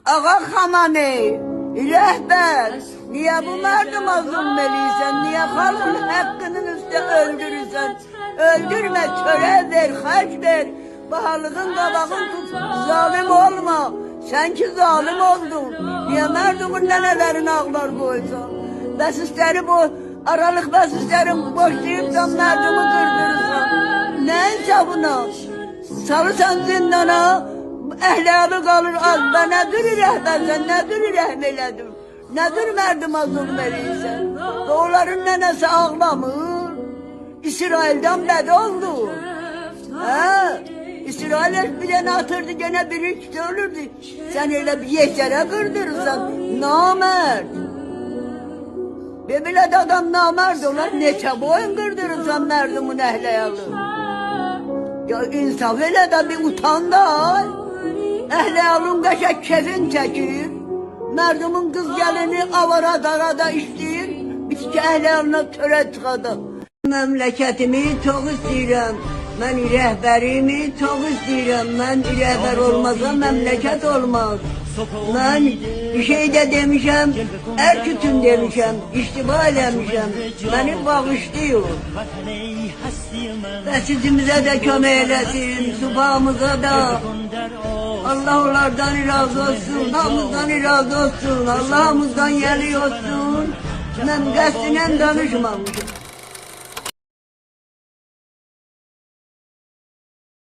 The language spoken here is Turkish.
Ağa Xamenei, rehber, niye bu merduma zulmeliysen, niye halkın hakkının üstü öldürürsen? Öldürme, töre ver, haç ver, baharlığın qabağın tut, zalim olma. Sen ki zalim oldun, niye merdumun nənələrin ağlar koysan? Bəsisləri bu, aralık bəsislərin boşlayıpsan, merdumu kırdırırsan. Ne hesabına? Salırsan zindana, ehliyalı kalır az, ben nedir rehbersen, nedir rehmeledim? Nedir merduma zulmeliysen? Doğuların nenesi ağlamır. İsrail'den bed oldu. İsrail bir tane atırdı, gene biri iki ölürdü. Sen öyle bir yeşere kırdırırsan, namert. Bebiled adam namert olur, neçe boyun kırdırırsan merdumun ehliyalı. Ya insaf elə de bir utan da. Əhliyalın qəşək kefin çəkir. Merdumun kız gelini avara darada işləyir. Bitki əhliyalına törə çıxadı. Memleketimi çok istəyirəm. Ben rehberimi çok istəyirəm. Ben rehber olmazsa memleket olmaz. Ben bir şey de demişəm, erkütün demişəm, iştiba eləmişəm. Beni bağışlıyor. Məscidimizə də kömək eləsin, subhamıza da. Allah onlardan razı olsun, hamımızdan razı olsun, Allah'ımızdan yeli olsun. Ben qəsdinən danışmamışım.